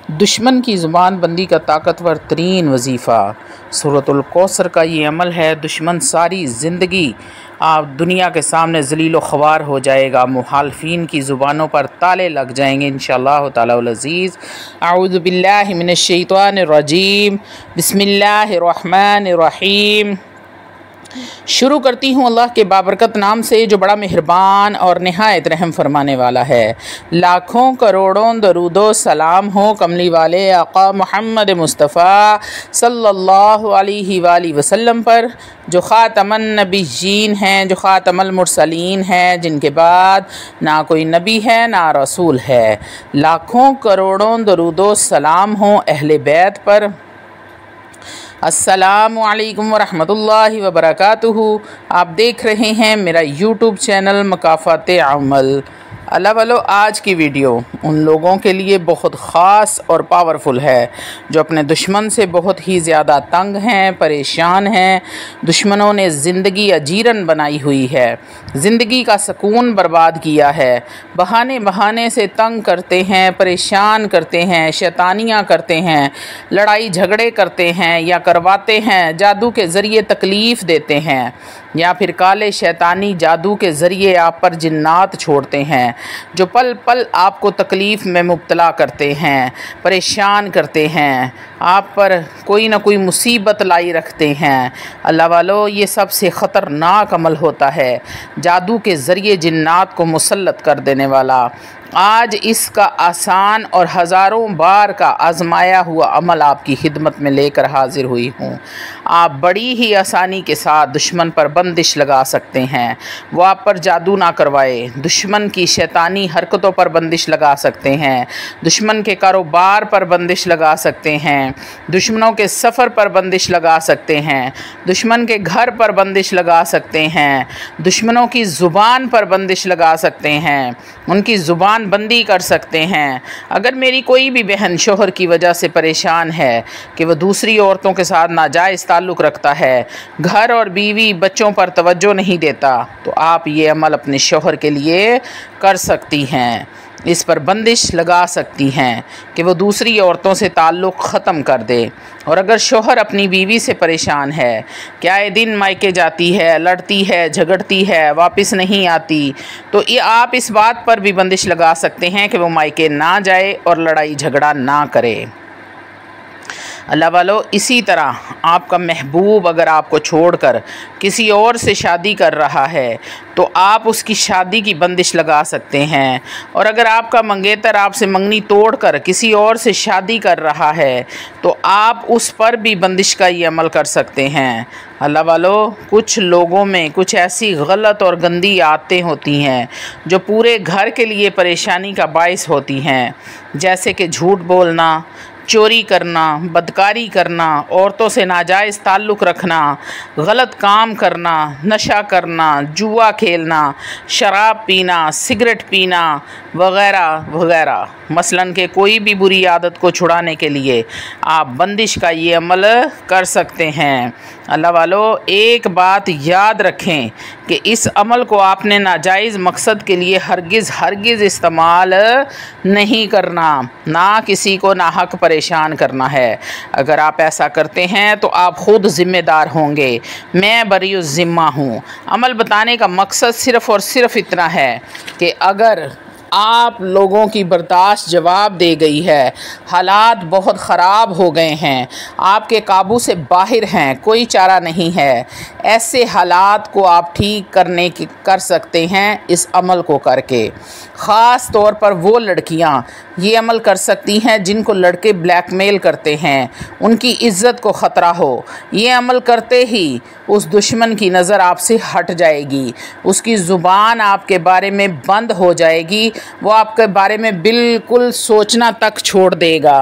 दुश्मन की ज़ुबान बंदी का ताकतवर तरीन वजीफ़ा सूरतुल कौसर का ये अमल है। दुश्मन सारी ज़िंदगी आप दुनिया के सामने ज़लील ख्वार हो जाएगा। मुखालफीन की ज़ुबानों पर ताले लग जाएंगे इंशाअल्लाह ताला अज़ीज़। अऊज़ु बिल्लाहि मिनश्शैतानिर रजीम। बिस्मिल्लाहिर रहमानिर रहीम। शुरू करती हूँ अल्लाह के बाबरकत नाम से जो बड़ा मेहरबान और नहायत रहम फरमाने वाला है। लाखों करोड़ों दरूदो सलाम हो कमली वाले आका मोहम्मद मुस्तफ़ा सल्लल्लाहु अलैहि वसल्लम पर, जो ख़ातमन नबीयीन हैं, जो ख़ातमुल मुरसलीन हैं, जिनके बाद ना कोई नबी है ना रसूल है। लाखों करोड़ों दरूदो सलाम हो अहले बैत पर। अस्सलामु अलैकुम वरहमतुल्लाहि वबरकातुहू। आप देख रहे हैं मेरा यूट्यूब चैनल मकाफ़ाते अमल। अल्लाह वालो, आज की वीडियो उन लोगों के लिए बहुत ख़ास और पावरफुल है जो अपने दुश्मन से बहुत ही ज़्यादा तंग हैं, परेशान हैं। दुश्मनों ने ज़िंदगी अजीरन बनाई हुई है, ज़िंदगी का सुकून बर्बाद किया है। बहाने बहाने से तंग करते हैं, परेशान करते हैं, शैतानियाँ करते हैं, लड़ाई झगड़े करते हैं या करवाते हैं, जादू के ज़रिए तकलीफ़ देते हैं या फिर काले शैतानी जादू के ज़रिए आप पर जिन्नात छोड़ते हैं जो पल पल आपको तकलीफ़ में मुब्तला करते हैं, परेशान करते हैं, आप पर कोई ना कोई मुसीबत लाई रखते हैं। अल्लाह वालो, ये सबसे ख़तरनाक अमल होता है, जादू के ज़रिए जिन्नात को मुसल्लत कर देने वाला। आज इसका आसान और हज़ारों बार का आजमाया हुआ अमल आपकी खिदमत में लेकर हाजिर हुई हूँ। आप बड़ी ही आसानी के साथ दुश्मन पर बंदिश लगा सकते हैं। वो आप पर जादू ना करवाए, दुश्मन की शैतानी हरकतों पर बंदिश लगा सकते हैं, दुश्मन के कारोबार पर बंदिश लगा सकते हैं, दुश्मनों के सफ़र पर बंदिश लगा सकते हैं, दुश्मन के घर पर बंदिश लगा सकते हैं, दुश्मनों की ज़ुबान पर बंदिश लगा सकते हैं, उनकी ज़ुबान बंदी कर सकते हैं। अगर मेरी कोई भी बहन शोहर की वजह से परेशान है कि वह दूसरी औरतों के साथ नाजायज़ ताल्लुक़ रखता है, घर और बीवी बच्चों पर तवज्जो नहीं देता, तो आप ये अमल अपने शोहर के लिए कर सकती हैं। इस पर बंदिश लगा सकती हैं कि वो दूसरी औरतों से ताल्लुक़ ख़त्म कर दे। और अगर शोहर अपनी बीवी से परेशान है, क्या ये दिन मायके जाती है, लड़ती है, झगड़ती है, वापस नहीं आती, तो ये आप इस बात पर भी बंदिश लगा सकते हैं कि वो मायके ना जाए और लड़ाई झगड़ा ना करे। अल्लाह वालो, इसी तरह आपका महबूब अगर आपको छोड़कर किसी और से शादी कर रहा है तो आप उसकी शादी की बंदिश लगा सकते हैं। और अगर आपका मंगेतर आपसे मंगनी तोड़कर किसी और से शादी कर रहा है तो आप उस पर भी बंदिश का ये अमल कर सकते हैं। अल्लाह वालो, कुछ लोगों में कुछ ऐसी गलत और गंदी आदतें होती हैं जो पूरे घर के लिए परेशानी का बाइस होती हैं, जैसे कि झूठ बोलना, चोरी करना, बदकारी करना, औरतों से नाजायज़ ताल्लुक़ रखना, गलत काम करना, नशा करना, जुआ खेलना, शराब पीना, सिगरेट पीना वग़ैरह वग़ैरह। मसलन के कोई भी बुरी आदत को छुड़ाने के लिए आप बंदिश का ये अमल कर सकते हैं। अल्लाह वालो, एक बात याद रखें कि इस अमल को आपने नाजायज़ मकसद के लिए हरगिज़ इस्तेमाल नहीं करना, ना किसी को नाहक परेशान करना है। अगर आप ऐसा करते हैं तो आप ख़ुद ज़िम्मेदार होंगे, मैं बरीउ ज़िम्मा हूँ। अमल बताने का मकसद सिर्फ़ और सिर्फ इतना है कि अगर आप लोगों की बर्दाश्त जवाब दे गई है, हालात बहुत ख़राब हो गए हैं, आपके काबू से बाहर हैं, कोई चारा नहीं है, ऐसे हालात को आप ठीक कर सकते हैं इस अमल को करके। ख़ास तौर पर वो लड़कियां ये अमल कर सकती हैं जिनको लड़के ब्लैकमेल करते हैं, उनकी इज़्ज़त को ख़तरा हो। ये अमल करते ही उस दुश्मन की नज़र आपसे हट जाएगी, उसकी ज़ुबान आपके बारे में बंद हो जाएगी, वो आपके बारे में बिल्कुल सोचना तक छोड़ देगा।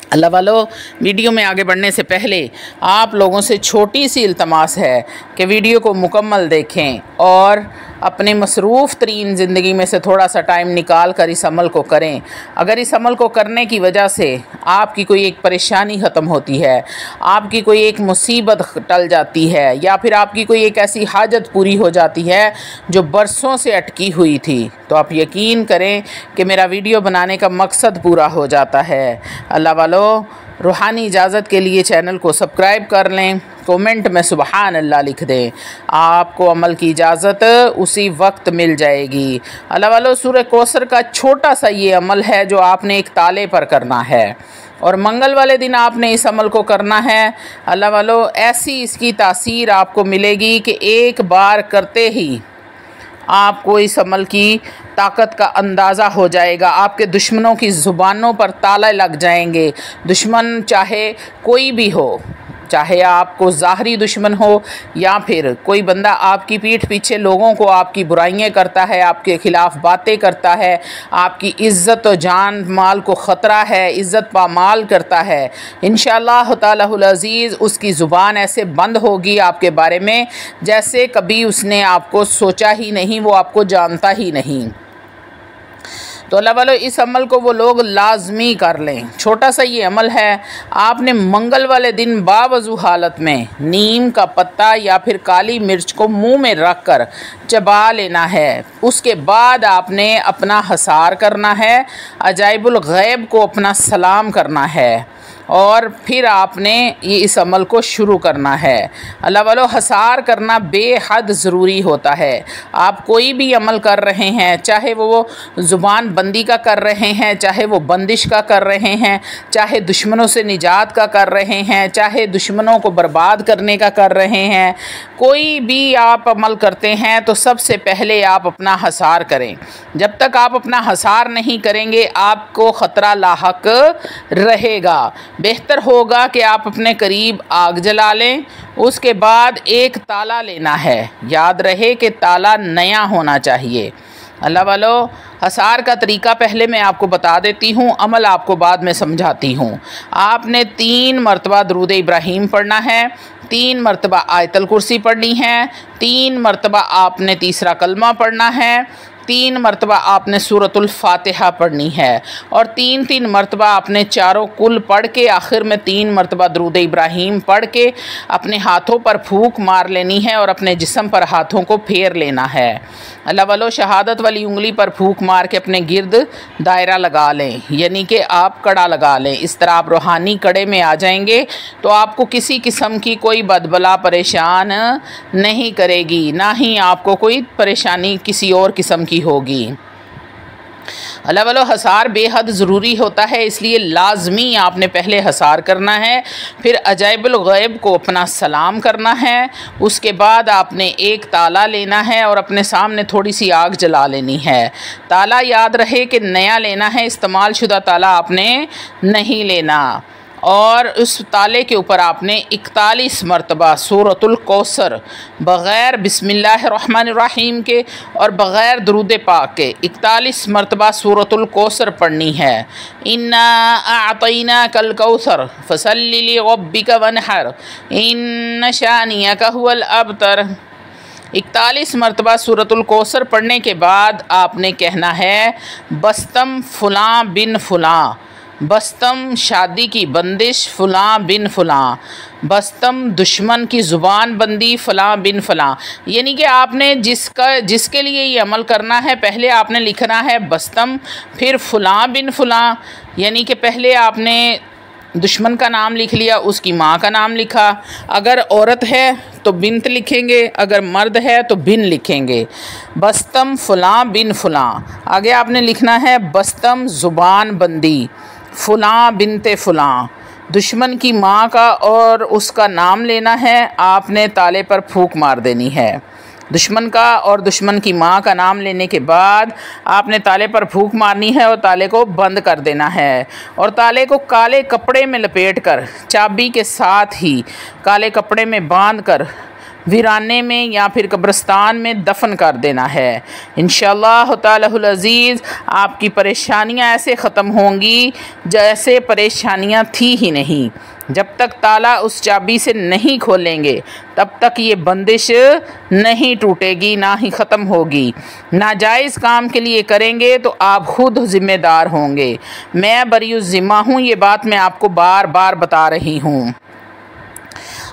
अल्लाह वालों, वीडियो में आगे बढ़ने से पहले आप लोगों से छोटी सी इल्तमास है कि वीडियो को मुकम्मल देखें और अपने मसरूफ़ तरीन ज़िंदगी में से थोड़ा सा टाइम निकाल कर इस अमल को करें। अगर इस अमल को करने की वजह से आपकी कोई एक परेशानी ख़त्म होती है, आपकी कोई एक मुसीबत टल जाती है, या फिर आपकी कोई एक ऐसी हाजत पूरी हो जाती है जो बरसों से अटकी हुई थी, तो आप यकीन करें कि मेरा वीडियो बनाने का मकसद पूरा हो जाता है। अल्लाह वालों, रूहानी इजाज़त के लिए चैनल को सब्सक्राइब कर लें, कमेंट में सुबहान अल्लाह लिख दें, आपको अमल की इजाज़त उसी वक्त मिल जाएगी। अल्लाह वालों, सूरह कौसर का छोटा सा ये अमल है जो आपने एक ताले पर करना है और मंगल वाले दिन आपने इस अमल को करना है। अल्लाह वालों, ऐसी इसकी तासीर आपको मिलेगी कि एक बार करते ही आपको इस अमल की ताकत का अंदाज़ा हो जाएगा। आपके दुश्मनों की ज़ुबानों पर ताला लग जाएंगे। दुश्मन चाहे कोई भी हो, चाहे आपको ज़ाहरी दुश्मन हो या फिर कोई बंदा आपकी पीठ पीछे लोगों को आपकी बुराइयां करता है, आपके ख़िलाफ़ बातें करता है, आपकी इज़्ज़त और जान माल को ख़तरा है, इज़्ज़त पामाल करता है, इंशाअल्लाह तालाहुल अज़ीज़ उसकी ज़ुबान ऐसे बंद होगी आपके बारे में जैसे कभी उसने आपको सोचा ही नहीं, वो आपको जानता ही नहीं। तो अल्लाह वालों, इस अमल को वो लोग लाजमी कर लें। छोटा सा ये अमल है। आपने मंगल वाले दिन बावजू हालत में नीम का पत्ता या फिर काली मिर्च को मुंह में रख कर चबा लेना है। उसके बाद आपने अपना हसार करना है, अजाइबुल गैब को अपना सलाम करना है और फिर आपने ये इस अमल को शुरू करना है। अल्लाह वालों, हसार करना बेहद ज़रूरी होता है। आप कोई भी अमल कर रहे हैं, चाहे वो ज़ुबान बंदी का कर रहे हैं, चाहे वो बंदिश का कर रहे हैं, चाहे दुश्मनों से निजात का कर रहे हैं, चाहे दुश्मनों को बर्बाद करने का कर रहे हैं, कोई भी आप अमल करते हैं तो सबसे पहले आप अपना हसार करें। जब तक आप अपना हसार नहीं करेंगे आपको ख़तरा लाहक रहेगा। बेहतर होगा कि आप अपने करीब आग जला लें। उसके बाद एक ताला लेना है, याद रहे कि ताला नया होना चाहिए। अल्लाह वालों, हसार का तरीका पहले मैं आपको बता देती हूँ, अमल आपको बाद में समझाती हूँ। आपने 3 मरतबा दुरूद इब्राहीम पढ़ना है, 3 मरतबा आयतल कुर्सी पढ़नी है, 3 मरतबा आपने तीसरा कलमा पढ़ना है, 3 मरतबा आपने सूरतुल फातिहा पढ़नी है और 3-3 मरतबा आपने चारों कुल पढ़ के आखिर में 3 मरतबा दुरूद इब्राहीम पढ़ के अपने हाथों पर फूंक मार लेनी है और अपने जिस्म पर हाथों को फेर लेना है। अल्लाह वालों, शहादत वाली उंगली पर फूंक मार के अपने गिर्द दायरा लगा लें, यानी कि आप कड़ा लगा लें। इस तरह आप रूहानी कड़े में आ जाएंगे तो आपको किसी किस्म की कोई बदबला परेशान नहीं करेगी, ना ही आपको कोई परेशानी किसी और किस्म की होगी। अल्लाह वालों, हसार बेहद ज़रूरी होता है, इसलिए लाजमी आपने पहले हसार करना है, फिर अजाइबुल गैब को अपना सलाम करना है। उसके बाद आपने एक ताला लेना है और अपने सामने थोड़ी सी आग जला लेनी है। ताला याद रहे कि नया लेना है, इस्तेमाल शुदा ताला आपने नहीं लेना। और उस ताले के ऊपर आपने 41 मरतबा सूरतुल कौसर बग़ैर बिस्मिल्लाहिर्रहमानिर्रहीम के और बग़ैर दुरूद पाक के 41 मरतबा सूरतुल कौसर पढ़नी है। इन्ना आतैना कल कौसर फसल्लि लिरब्बिका वनहर इन्न शानियका हुवल अबतर। 41 मरतबा सूरतुल कौसर पढ़ने के बाद आपने कहना है, बस्तम फ़ुलां बिन फ़ुलां, बस्तम शादी की बंदिश फ़ुलां बिन फ़ुलां, बस्तम दुश्मन की ज़ुबान बंदी फ़लाँ बिन फ़लाँ। यानी कि आपने जिसके लिए ये अमल करना है पहले आपने लिखना है बस्तम, फिर फ़ुलां बिन फ़ुलां, यानी कि पहले आपने दुश्मन का नाम लिख लिया, उसकी माँ का नाम लिखा, अगर औरत है तो बिन्त लिखेंगे, अगर मर्द है तो बिन लिखेंगे। बस्तम फ़ुलां बिन फ़ुलां। आगे आपने लिखना है बस्तम ज़ुबान बंदी फ़ुलां बिनते फ़ुलां, दुश्मन की माँ का और उसका नाम लेना है, आपने ताले पर फूंक मार देनी है। दुश्मन का और दुश्मन की माँ का नाम लेने के बाद आपने ताले पर फूंक मारनी है और ताले को बंद कर देना है और ताले को काले कपड़े में लपेट कर चाबी के साथ ही काले कपड़े में बांध कर वीराने में या फिर कब्रिस्तान में दफन कर देना है। इंशाअल्लाह ताला अज़ीज़ आपकी परेशानियां ऐसे ख़त्म होंगी जैसे परेशानियां थी ही नहीं। जब तक ताला उस चाबी से नहीं खोलेंगे तब तक ये बंदिश नहीं टूटेगी, ना ही ख़त्म होगी। नाजायज़ काम के लिए करेंगे तो आप खुद ज़िम्मेदार होंगे। मैं बरीउ ज़िम्मा हूँ, ये बात मैं आपको बार बार बता रही हूँ।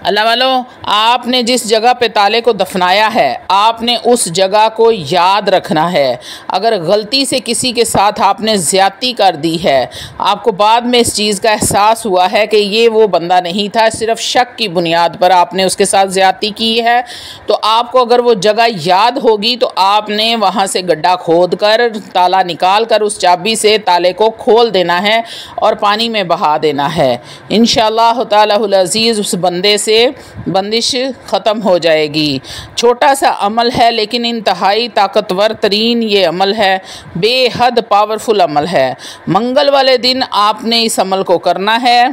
अल्लाह वालों, आपने जिस जगह पे ताले को दफनाया है आपने उस जगह को याद रखना है। अगर गलती से किसी के साथ आपने ज़्यादती कर दी है, आपको बाद में इस चीज़ का एहसास हुआ है कि ये वो बंदा नहीं था, सिर्फ शक की बुनियाद पर आपने उसके साथ ज़्यादती की है, तो आपको अगर वो जगह याद होगी तो आपने वहाँ से गड्ढा खोद कर ताला निकाल कर उस चाबी से ताले को खोल देना है और पानी में बहा देना है। इंशाअल्लाह ताला अज़ीज़ उस बंदे से बंदिश ख़त्म हो जाएगी। छोटा सा अमल है लेकिन इंतहाई ताकतवर तरीन ये अमल है, बेहद पावरफुल अमल है। मंगल वाले दिन आपने इस अमल को करना है।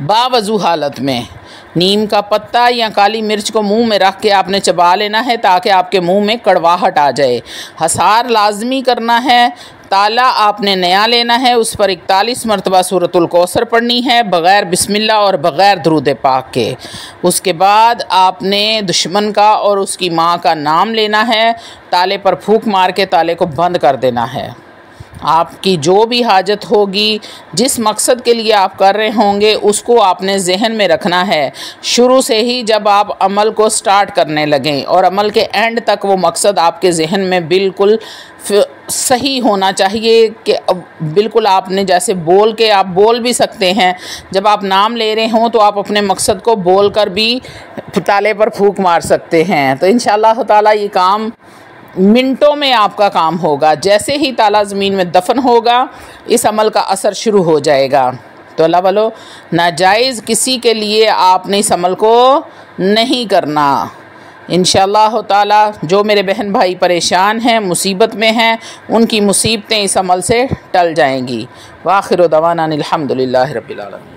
बावजू हालत में नीम का पत्ता या काली मिर्च को मुंह में रख के आपने चबा लेना है ताकि आपके मुंह में कड़वाहट आ जाए। हसार लाजमी करना है। ताला आपने नया लेना है, उस पर 41 मरतबा सूरतुल कौसर पढ़नी है बग़ैर बिस्मिल्लाह और बग़ैर दुरूद पाक के। उसके बाद आपने दुश्मन का और उसकी माँ का नाम लेना है, ताले पर फूंक मार के ताले को बंद कर देना है। आपकी जो भी हाजत होगी, जिस मकसद के लिए आप कर रहे होंगे, उसको आपने जहन में रखना है शुरू से ही जब आप अमल को स्टार्ट करने लगें, और अमल के एंड तक वो मकसद आपके जहन में बिल्कुल सही होना चाहिए कि बिल्कुल आपने जैसे बोल के आप बोल भी सकते हैं। जब आप नाम ले रहे हों तो आप अपने मकसद को बोल कर भी ताले पर फूंक मार सकते हैं। तो इंशाअल्लाह ताला ये काम मिनटों में आपका काम होगा। जैसे ही ताला ज़मीन में दफन होगा इस अमल का असर शुरू हो जाएगा। तो अल्लाह वालों, नाजायज़ किसी के लिए आपने इस अमल को नहीं करना। इंशाअल्लाह ताला जो मेरे बहन भाई परेशान हैं, मुसीबत में हैं, उनकी मुसीबतें इस अमल से टल जाएंगी। वाखिर दवाना अनिल हम्दुलिल्लाहि रब्बिल आलमीन।